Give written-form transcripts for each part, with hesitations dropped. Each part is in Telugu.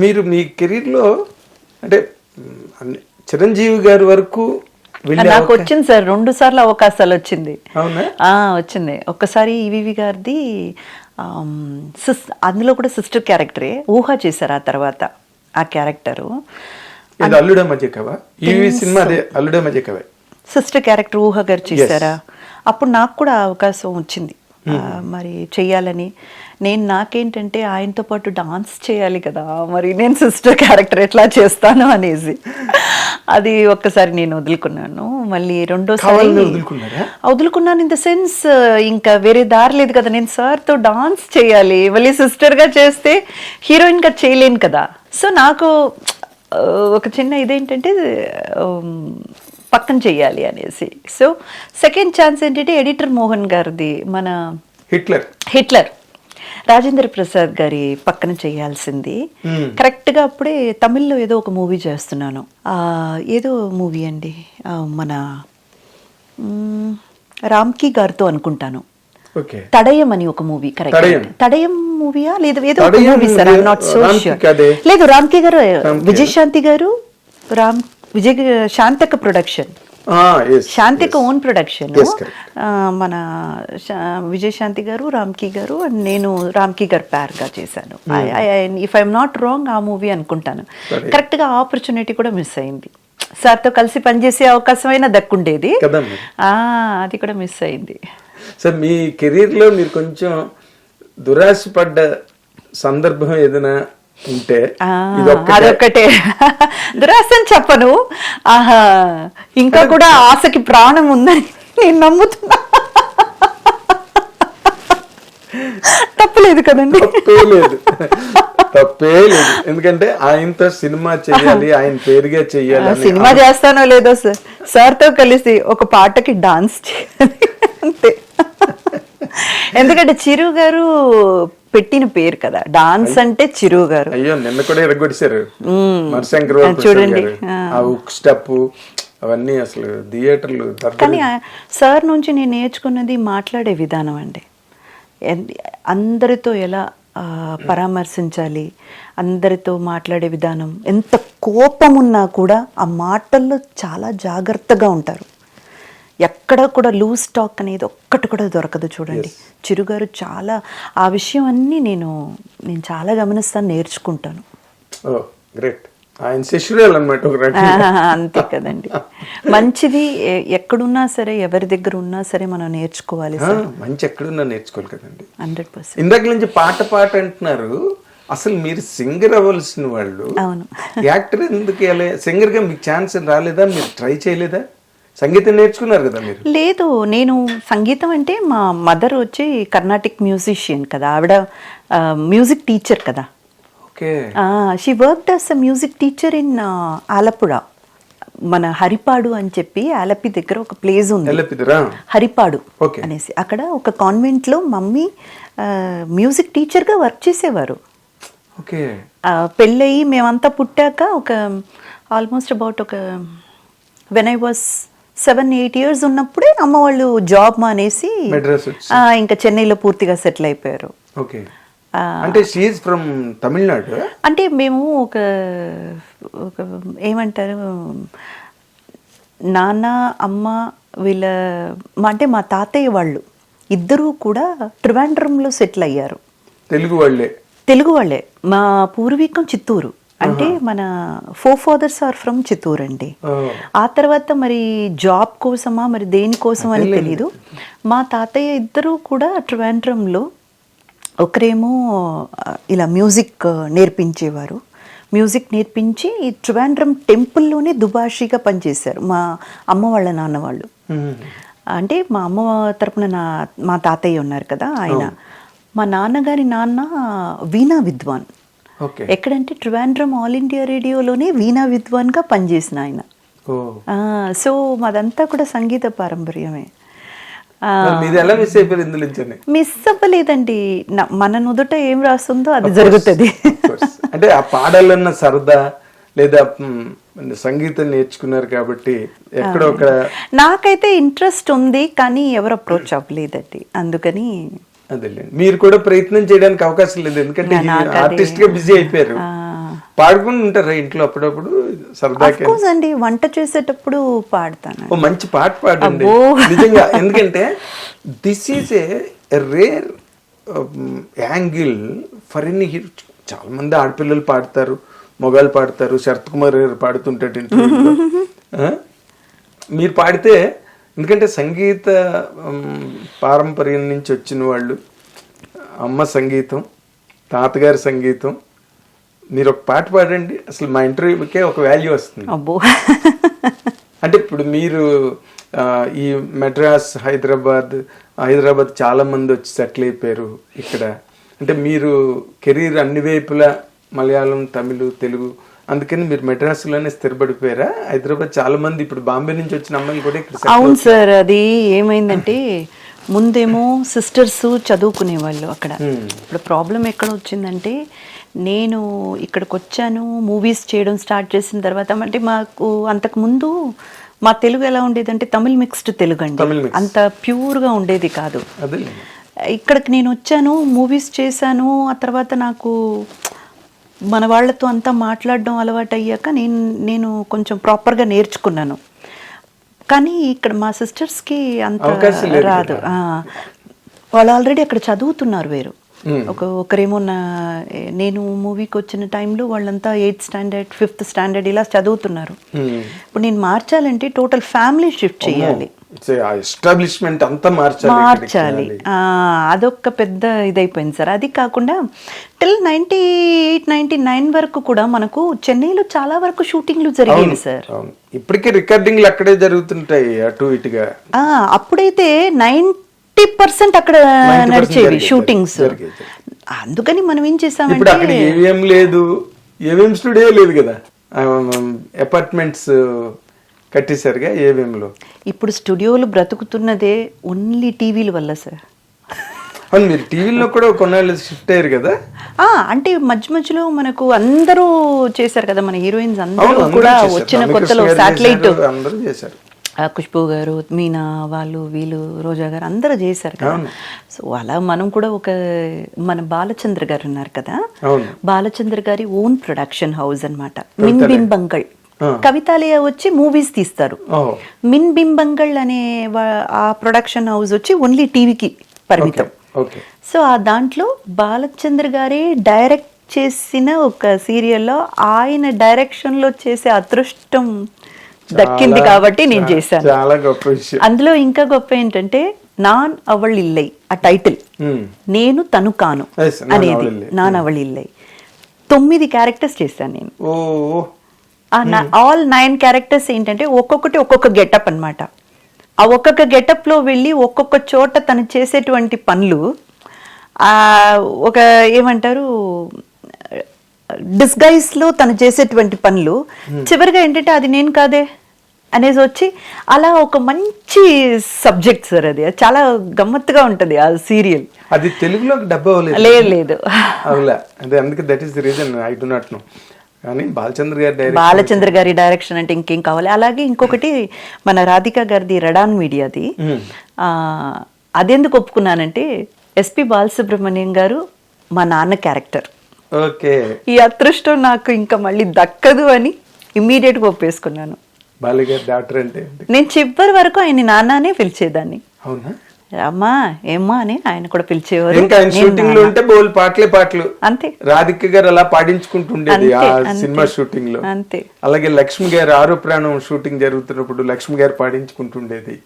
మీరు మీ కెరీర్లో అంటే చిరంజీవి గారి వరకు నాకు వచ్చింది సార్ 2 సార్లు అవకాశాలు వచ్చింది. అవునా? వచ్చింది. ఒక్కసారి ఈవీవి గారిది అందులో కూడా సిస్టర్ క్యారెక్టరే ఊహ చేశారు. ఆ తర్వాత ఆ క్యారెక్టరు అల్లుడే మధ్యకవా ఈవీ సినిమా అదే అల్లుడే మధ్యకవే సిస్టర్ క్యారెక్టర్ ఊహ గారు చేశారా? అప్పుడు నాకు కూడా అవకాశం వచ్చింది మరి చెయ్యాలని. నాకేంటంటే ఆయనతో పాటు డాన్స్ చేయాలి కదా, మరి నేను సిస్టర్ క్యారెక్టర్ ఎట్లా చేస్తాను అనేసి అది ఒక్కసారి నేను వదులుకున్నాను. మళ్ళీ రెండోసారి వదులుకున్నాను ఇన్ ద సెన్స్ ఇంకా వేరే దారి లేదు కదా, నేను సార్తో డాన్స్ చేయాలి, మళ్ళీ సిస్టర్గా చేస్తే హీరోయిన్గా చేయలేను కదా. సో నాకు ఒక చిన్న ఇదేంటంటే పక్కన చెయ్యాలి అనేసి. సో సెకండ్ ఛాన్స్ ఏంటంటే ఎడిటర్ మోహన్ గారిది మన హిట్లర్ రాజేంద్ర ప్రసాద్ గారి పక్కన చేయాల్సింది. కరెక్ట్గా అప్పుడే తమిళ్లో ఏదో ఒక మూవీ చేస్తున్నాను. ఏదో మూవీ అండి, మన రామ్కీ గారితో అనుకుంటాను, తడయం అని ఒక మూవీ. కరెక్ట్, తడయం మూవీయా లేదు ఏదో ఒక movie sir, I'm not so sure. లేదు, రామ్కీ గారు, విజయశాంతి గారు, శాంతక ప్రొడక్షన్, శాంతిక ఓన్ ప్రొడక్షన్. మన విజయశాంతి గారు, రామ్కీ గారు అండ్ నేను రామ్కీ గారు ప్యార్గా చేశాను. ఇఫ్ ఐఎమ్ నాట్ రాంగ్ ఆ మూవీ అనుకుంటాను. కరెక్ట్గా ఆపర్చునిటీ కూడా మిస్ అయింది. సార్తో కలిసి పనిచేసే అవకాశం అయినా దక్కుండేది, అది కూడా మిస్ అయింది. సార్ మీ కెరీర్లో మీరు కొంచెం దురాశపడ్డ సందర్భం ఏదైనా ఉంటే? అదొక్కటే దురాశ అని చెప్పను, ఇంకా కూడా ఆశకి ప్రాణం ఉందని నేను నమ్ముతున్నా. తప్పలేదు కదండి? తప్పే లేదు, ఎందుకంటే ఆయనతో సినిమా చెయ్యాలి, ఆయన పేరుగా చెయ్యాలి. సినిమా చేస్తానో లేదో సార్, సార్తో కలిసి ఒక పాటకి డాన్స్ చేయాలి అంతే. ఎందుకంటే చిరు గారు పెట్టిన పేరు కదా డాన్స్ అంటే, చిరు గారు. అయ్యో నిన్న కూడా ఎరగొడిశారు చూడండి, ఆ ఉక్ స్టెప్ అవన్నీ అసలు థియేటర్లు. కానీ సార్ నుంచి నేను నేర్చుకున్నది మాట్లాడే విధానం అండి. అందరితో ఎలా పరామర్శించాలి, అందరితో మాట్లాడే విధానం. ఎంత కోపం ఉన్నా కూడా ఆ మాటల్లో చాలా జాగ్రత్తగా ఉంటారు. ఎక్కడ కూడా లూజ్ టాక్ అనేది ఒక్కటి కూడా దొరకదు. చూడండి, చిరుగారు చాలా ఆ విషయం అన్నీ నేను చాలా గమనిస్తాను, నేర్చుకుంటాను. అంతే కదండి. మంచిది ఎక్కడున్నా సరే, ఎవరి దగ్గర ఉన్నా సరే మనం నేర్చుకోవాలి. మంచి ఎక్కడున్నా నేర్చుకోవాలి కదండి. 100%. ఇందాక నుంచి పాట అంటున్నారు, అసలు మీరు సింగర్ అవ్వాల్సిన వాళ్ళు. అవును, యాక్టర్ ఎందుకు సింగర్ గా మీకు ఛాన్స్ రాలేదా? మీరు ట్రై చేయలేదా? సంగీతం నేర్చుకున్నారు కదా మీరు? లేదు, నేను సంగీతం అంటే మా మదర్ వచ్చి కర్ణాటిక్ మ్యూజిషియన్ కదా, ఆవిడ మ్యూజిక్ టీచర్ కదా. She worked as a music teacher in Alappuzha, మన హరిపాడు అని చెప్పి ఆలపి దగ్గర ఒక ప్లేస్ ఉంది, హరిపాడు అనేసి. అక్కడ ఒక కాన్వెంట్ లో మమ్మీ మ్యూజిక్ టీచర్ గా వర్క్ చేసేవారు. పెళ్ళయి మేమంతా పుట్టాక ఒక ఆల్మోస్ట్ అబౌట్ ఒక వెన్ ఐ వాస్ 7-8 years ఉన్నప్పుడే అమ్మ వాళ్ళు జాబ్ మానేసి ఇంకా చెన్నైలో పూర్తిగా సెటిల్ అయిపోయారు. అంటే షీ ఈజ్ ఫ్రమ్ తమిళనాడు. అంటే మేము ఒక ఏమంటారు, నాన్న అమ్మ వీళ్ళ అంటే మా తాతయ్య వాళ్ళు ఇద్దరూ కూడా ట్రివాండ్రంలో సెటిల్ అయ్యారు. తెలుగు వాళ్ళే. మా పూర్వీకం చిత్తూరు, అంటే మన ఫాదర్స్ ఆర్ ఫ్రమ్ చిత్తూరు అండి. ఆ తర్వాత మరి జాబ్ కోసమా మరి దేనికోసం అని తెలీదు, మా తాతయ్య ఇద్దరూ కూడా ట్రివాండ్రంలో, ఒకరేమో ఇలా మ్యూజిక్ నేర్పించేవారు, మ్యూజిక్ నేర్పించి ట్రివాండ్రం టెంపుల్లోనే దుబాషిగా పనిచేశారు మా అమ్మ వాళ్ళ నాన్న వాళ్ళు. అంటే మా అమ్మ తరపున మా తాతయ్య ఉన్నారు కదా, ఆయన మా నాన్నగారి నాన్న వీణా విద్వాన్. ఎక్కడంటే ట్రివాండ్రం ఆల్ ఇండియా రేడియోలోనే వీణా విద్వాన్ గా పనిచేసిన ఆయన. సో మాదంతా కూడా సంగీత పారంపర్యమే. మిస్ అవ్వలేదండి, మన నుదుట ఏం రాస్తుందో అది జరుగుతుంది. అంటే ఆ పాడాలన్న సరదా లేదా సంగీతం నేర్చుకున్నారు కాబట్టి ఎక్కడో ఒక. నాకైతే ఇంట్రెస్ట్ ఉంది కానీ ఎవరు అప్రోచ్ అవ్వలేదండి, అందుకని. అదేలేండి, మీరు కూడా ప్రయత్నం చేయడానికి అవకాశం లేదు, ఎందుకంటే ఆర్టిస్ట్ గా బిజీ అయిపోయారు. పాడుకుని ఉంటారా ఇంట్లో అప్పుడప్పుడు సరదాగా? కోర్స్ అండి, వంట చేసేటప్పుడు పాడతాను. ఓ మంచి పాట పాడండి అబ్బో. నిజంగా. ఎందుకంటే this is a rare angle for any hero. చాలా మంది ఆడపిల్లలు పాడతారు, మగవాళ్ళు పాడతారు, శరత్ కుమార్ గారు పాడుతుంటాడు ఇంటర్వ్యూలో. మీరు పాడితే, ఎందుకంటే సంగీత పారంపర్యం నుంచి వచ్చిన వాళ్ళు, అమ్మ సంగీతం, తాతగారి సంగీతం, మీరు ఒక పాట పాడండి, అసలు మా ఇంటర్వ్యూకే ఒక వాల్యూ వస్తుంది. అబ్బో. అంటే ఇప్పుడు మీరు ఈ మెడ్రాస్, హైదరాబాద్ చాలా మంది వచ్చి సెటిల్ అయిపోయారు ఇక్కడ. అంటే మీరు కెరీర్ అన్ని వైపులా మలయాళం, తమిళ్, తెలుగు, అందుకని మీరు మెడ్రాస్లోనే స్థిరపడిపోయారా? హైదరాబాద్ చాలా మంది ఇప్పుడు బాంబే నుంచి వచ్చిన అమ్మాయిలు కూడా ఇక్కడ settle అవును సార్, అది ఏమైందంటే ముందేమో సిస్టర్స్ చదువుకునేవాళ్ళు అక్కడ. ఇప్పుడు ప్రాబ్లం ఎక్కడ వచ్చిందంటే, నేను ఇక్కడికి వచ్చాను, మూవీస్ చేయడం స్టార్ట్ చేసిన తర్వాత, అంటే మాకు అంతకుముందు మా తెలుగు ఎలా ఉండేదంటే తమిళ్ మిక్స్డ్ తెలుగు అండి, అంత ప్యూర్గా ఉండేది కాదు. అదే ఇక్కడికి నేను వచ్చాను, మూవీస్ చేశాను, ఆ తర్వాత నాకు మన వాళ్ళతో అంతా మాట్లాడడం అలవాటు అయ్యాక నేను కొంచెం ప్రాపర్గా నేర్చుకున్నాను. కానీ ఇక్కడ మా సిస్టర్స్కి అంత రాదు. వాళ్ళు ఆల్రెడీ అక్కడ చదువుతున్నారు వేరు. ఒకరేమో నేను మూవీకి వచ్చిన టైంలో వాళ్ళంతా 8th స్టాండర్డ్ 5th స్టాండర్డ్ ఇలా చదువుతున్నారు. ఇప్పుడు నేను మార్చాలంటే టోటల్ ఫ్యామిలీ షిఫ్ట్ చేయాలి, ఎస్టాబ్లిష్మెంట్ అంతా మార్చాలి. అదొక పెద్ద ఇదైపోయింది సార్. అది కాకుండా టిల్ 98-99 వరకు కూడా మనకు చెన్నైలో చాలా వరకు షూటింగ్లు జరిగాయి సార్. ఇప్పటికే రికార్డింగ్లు అక్కడే జరుగుతుంటాయి అటు ఇటుగా. అప్పుడైతే 90% అక్కడ నడిచేవి షూటింగ్స్. అందుకని మనం ఏం చేసామంటే, అక్కడ ఏవిఎం లేదు, ఏవిఎం స్టూడియో లేదు కదా, అపార్ట్మెంట్స్ కట్టేశారుగా ఏవిఎంలో. ఇప్పుడు స్టూడియోలు బ్రతుకుతున్నదే ఓన్లీ టీవీల వల్ల సార్. అవును, మీరు టీవీలో కూడా కొన్నాళ్ళు షిఫ్ట్ అయ్యారు కదా. అంటే మధ్యలో మనకు అందరూ చేశారు కదా, మన హీరోయిన్స్ అందరూ కూడా వచ్చిన కొత్తలో శాటిలైట్ అందరూ చేశారు. ఖుష్బూ గారు, మీనా వాళ్ళు, వీళ్ళు, రోజా గారు అందరూ చేశారు కదా. సో అలా మనం కూడా మన బాలచంద్ర గారు ఉన్నారు కదా, బాలచంద్ర గారి ఓన్ ప్రొడక్షన్ హౌస్ అన్నమాట, మిన్ బింబంగళ్. కవితాలయ వచ్చి మూవీస్ తీస్తారు. మిన్ బింబంగళ్ అనే ఆ ప్రొడక్షన్ హౌస్ వచ్చి ఓన్లీ టీవీకి పరిమితం. సో ఆ దాంట్లో బాలచంద్ర గారే డైరెక్ట్ చేసిన ఒక సీరియల్లో ఆయన డైరెక్షన్ లో చేసే అదృష్టం దక్కింది కాబట్టి నేను చేశాను. చాలా గొప్ప విషయం. అందులో ఇంకా గొప్ప ఏంటంటే, నాన్ అవళ్ ఇల్లై ఆ టైటిల్, నేను తను కాను అనేది, నాన్ అవళ్ ఇల్లై 9 క్యారెక్టర్స్ చేశాను నేను. ఆల్ 9 క్యారెక్టర్స్ ఏంటంటే ఒక్కొక్కటి ఒక్కొక్క గెటప్ అన్నమాట. ఆ ఒక్కొక్క గెటప్ లో వెళ్ళి ఒక్కొక్క చోట తను చేసేటువంటి పనులు, ఒక ఏమంటారు డిస్గైజ్ లో తను చేసేటువంటి పనులు, చివరిగా ఏంటంటే అది నేను కాదే అనేసి వచ్చి అలా ఒక మంచి సబ్జెక్ట్ సార్. అది చాలా గమ్మత్తుగా ఉంటది ఆ సీరియల్. అది తెలుగులో డబ్బు లేదు. అందుకే that is the reason I do not know. కానీ బాలచంద్ర గారి డైరెక్షన్ అంటే ఇంకేం కావాలి. అలాగే ఇంకొకటి మన రాధిక గారిది రడాన్ మీడియాది. అదెందుకు ఒప్పుకున్నానంటే, ఎస్పి బాలసుబ్రహ్మణ్యం గారు మా నాన్న క్యారెక్టర్. ఈ అదృష్టం నాకు ఇంకా మళ్ళీ దక్కదు అని ఇమ్మీడియట్ గా ఒప్పేసుకున్నాను. నేను చివరి వరకు ఆయన నాన్ననే పిలిచేదాన్ని. అమ్మా ఏమ్మా అని ఆయన కూడా పిలిచేవారు. పాటలు అంతే. రాధిక గారు అలా పాడించుకుంటుండేది ఆ సినిమా షూటింగ్ లో. అంతే. అలాగే లక్ష్మి గారు ఆరో ప్రాణం షూటింగ్ జరుగుతున్నప్పుడు లక్ష్మి గారు పాడించుకుంటుండేది.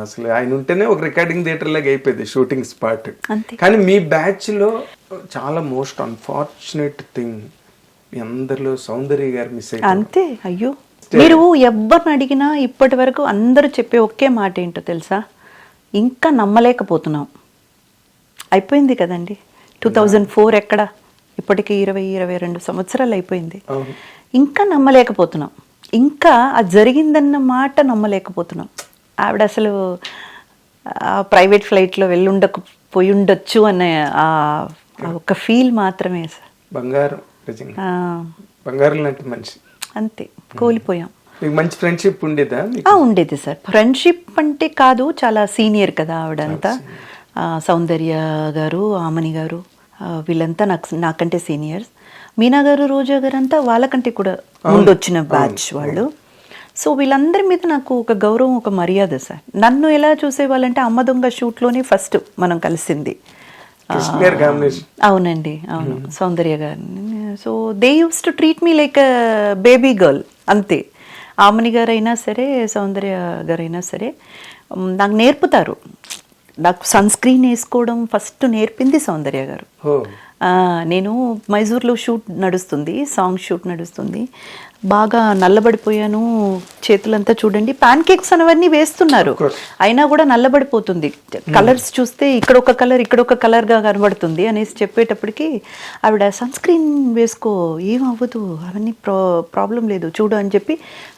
అసలు ఆయన ఉంటేనే ఒక రికార్డింగ్ థియేటర్ లాగా అయిపోయింది షూటింగ్ స్పాట్. కానీ మీ బ్యాచ్ లో చాలా మోస్ట్ అన్ఫార్చునేట్ థింగ్, మీ అందరిలో సౌందర్య గారు మిస్ అయ్యారు. అంతే. అయ్యో, మీరు ఎవరిని అడిగినా ఇప్పటి వరకు అందరూ చెప్పే ఒకే మాట ఏంటో తెలుసా, ఇంకా నమ్మలేకపోతున్నాం. అయిపోయింది కదండి 2004, ఎక్కడ ఇప్పటికి 20-22 సంవత్సరాలు అయిపోయింది. ఇంకా నమ్మలేకపోతున్నాం, ఇంకా అది జరిగిందన్న మాట నమ్మలేకపోతున్నాం. ఆవిడ అసలు ప్రైవేట్ ఫ్లైట్లో వెళ్ళుండకపోయి ఉండొచ్చు అనే ఒక ఫీల్ మాత్రమే సార్. బంగారం లాంటి మనిషి. అంతే, కోల్పోయాం. మీకు మంచి ఫ్రెండ్షిప్ ఉండేదా? ఉండేది సార్. ఫ్రెండ్షిప్ అంటే కాదు, చాలా సీనియర్ కదా ఆవిడంతా. సౌందర్య గారు, ఆమని గారు, వీళ్ళంతా నాకంటే సీనియర్స్. మీనా గారు, రోజా గారు అంతా వాళ్ళకంటే కూడా ముందొచ్చిన బ్యాచ్ వాళ్ళు. సో వీళ్ళందరి మీద నాకు ఒక గౌరవం, ఒక మర్యాద సార్. నన్ను ఎలా చూసేవాళ్ళంటే అమ్మ దొంగ షూట్లోనే ఫస్ట్ మనం కలిసింది. అవునండి, అవును, సౌందర్య గారిని. So they use to treat me like baby girl అంతే. ఆమని గారైనా సరే, సౌందర్య గారైనా సరే నాకు నేర్పుతారు. నాకు సన్ స్క్రీన్ వేసుకోవడం ఫస్ట్ నేర్పింది సౌందర్య గారు. నేను మైసూర్లో షూట్ నడుస్తుంది, సాంగ్ షూట్ నడుస్తుంది. బాగా నల్లబడిపోయాను, చేతులంతా చూడండి ప్యాన్ కేక్స్ అవన్నీ వేస్తున్నారు, అయినా కూడా నల్లబడిపోతుంది. కలర్స్ చూస్తే ఇక్కడ ఒక కలర్, ఇక్కడ ఒక కలర్గా కనబడుతుంది అనేసి చెప్పేటప్పటికి ఆవిడ సన్ స్క్రీన్ వేసుకో, ఏం అవ్వదు, అవన్నీ ప్రాబ్లం లేదు చూడు అని చెప్పి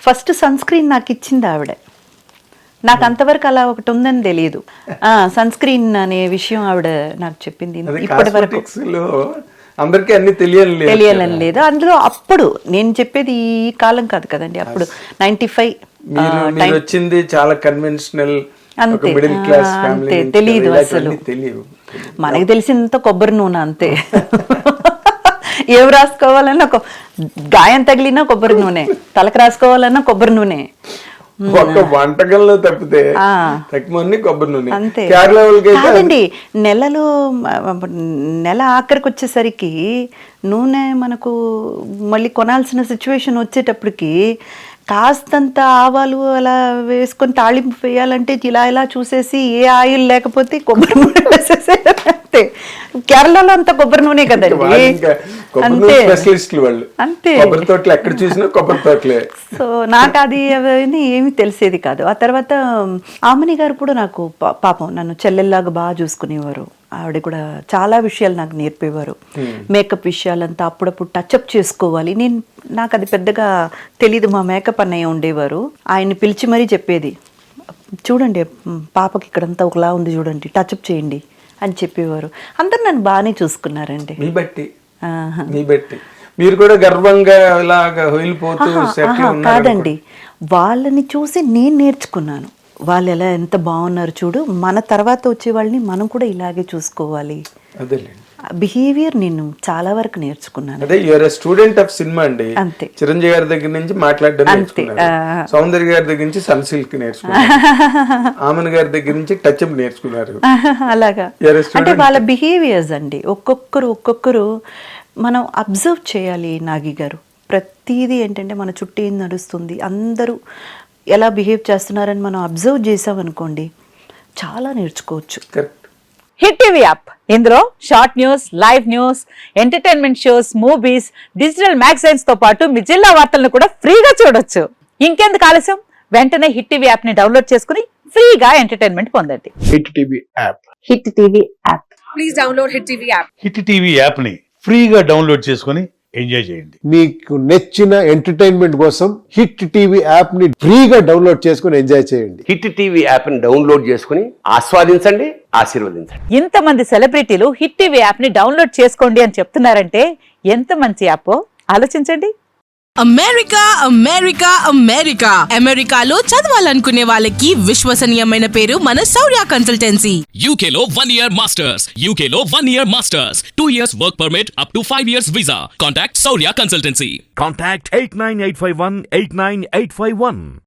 ఫస్ట్ సన్ స్క్రీన్ నాకు ఇచ్చింది ఆవిడ. నాకు అంతవరకు అలా ఒకటి ఉందని తెలియదు. సన్ స్క్రీన్ అనే విషయం ఆవిడ నాకు చెప్పింది. ఇప్పటి వరకు అందరికీ అన్ని తెలియాలని లేదు అందులో. అప్పుడు నేను చెప్పేది ఈ కాలం కాదు కదండి, అప్పుడు 95 వచ్చింది, చాలా కన్వెన్షనల్, అంతే అంతే, తెలియదు అసలు. మనకి తెలిసినంత కొబ్బరి నూనె అంతే. ఏం రాసుకోవాలన్నా గాయం తగిలినా కొబ్బరి నూనె, తలకు రాసుకోవాలన్నా కొబ్బరి నూనె. ఒక్క వంటకంలో తప్పితే కొబ్బరి నూనె అంతే కాదండి. నెల ఆఖరికి వచ్చేసరికి నూనె మనకు మళ్ళీ కొనాల్సిన సిచ్యువేషన్ వచ్చేటప్పటికి కాస్తంత ఆవాలు అలా వేసుకొని తాళింపు వేయాలంటే ఇలా చూసేసి ఏ ఆయిల్ లేకపోతే కొబ్బరి నూనె వేసేసేది అంతే. కేరళలో అంతా కొబ్బరి నూనె కదండి, అంతే అంతే. ఎక్కడ చూసినా కొబ్బరి తోటలే. సో నాకు అది అవన్నీ ఏమీ తెలిసేది కాదు. ఆ తర్వాత ఆమని గారు కూడా నాకు పాపం నన్ను చెల్లెల్లాగా బాగా చూసుకునేవారు. ఆవిడ కూడా చాలా విషయాలు నాకు నేర్పేవారు. మేకప్ విషయాలంతా అప్పుడప్పుడు టచ్అప్ చేసుకోవాలి. నాకు అది పెద్దగా తెలీదు. మా మేకప్ అన్నయ్య ఉండేవారు, ఆయన్ని పిలిచి మరీ చెప్పేది, చూడండి పాపకి ఇక్కడంతా ఒకలా ఉంది చూడండి, టచ్అప్ చేయండి అని చెప్పేవారు. అందరు నన్ను బాగానే చూసుకున్నారండి. మీరు కూడా గర్వంగా కాదండి, వాళ్ళని చూసి నేను నేర్చుకున్నాను. వాళ్ళు ఎలా ఎంత బాగున్నారు చూడు, మన తర్వాత వచ్చే వాళ్ళని మనం కూడా ఇలాగే చూసుకోవాలి. బిహేవియర్ నేను చాలా వరకు నేర్చుకున్నాను. అదే యూఆర్ స్టూడెంట్ ఆఫ్ సినిమా అండి. అంతే. చిరంజీవి గారి దగ్గర నుంచి మాట్లాడడం నేర్చుకున్నారు, సౌందర్య గారి దగ్గర నుంచి సన్ సిల్క్ నేర్చుకున్నారు, ఆమన్ గారి దగ్గర నుంచి టచ్ అప్ నేర్చుకున్నారు. అలాగా అంటే వాళ్ళ బిహేవియర్స్ అండి, ఒక్కొక్కరు మనం అబ్జర్వ్ చేయాలి. నాగి గారు ప్రతిదీ ఏంటంటే మన చుట్టూ ఏం నడుస్తుంది, అందరూ ఎలా బిహేవ్ చేస్తున్నారని మనం అబ్జర్వ్ చేసామనుకోండి, చాలా నేర్చుకోవచ్చు. హిట్ టీవీ యాప్, ఇందులో short news, live news, entertainment shows, movies, digital magazines తో పాటు మీ జిల్లా వార్తలను కూడా ఫ్రీగా చూడొచ్చు. ఇంకెందుకు ఆలస్యం, వెంటనే హిట్ టీవీ యాప్ ని డౌన్లోడ్ చేసుకుని ఫ్రీగా ఎంటర్టైన్మెంట్ పొందండి. Hit TV app, hit TV app, please download hit TV app. Hit TV app ని ఫ్రీగా డౌన్లోడ్ చేసుకుని ఎంజాయ్ చేయండి. మీకు నచ్చిన ఎంటర్టైన్మెంట్ కోసం హిట్ టీవీ యాప్ ని ఫ్రీగా డౌన్లోడ్ చేసుకుని ఎంజాయ్ చేయండి. హిట్ టీవీ యాప్ ని డౌన్లోడ్ చేసుకుని ఆస్వాదించండి, ఆశీర్వదించండి. ఇంతమంది సెలబ్రిటీలు హిట్ టీవీ యాప్ ని డౌన్లోడ్ చేసుకోండి అని చెప్తున్నారంటే ఎంత మంచి యాప్ ఆలోచించండి. అమెరికా అమెరికాలో చదవాలనుకునే వాళ్ళకి విశ్వసనీయమైన పేరు మన శౌర్య కన్సల్టెన్సీ. UK లో 1 year masters, UK లో 1 year masters, 2 years work permit up to 5 years visa. Contact Saurya Consultancy. Contact 89851 89851.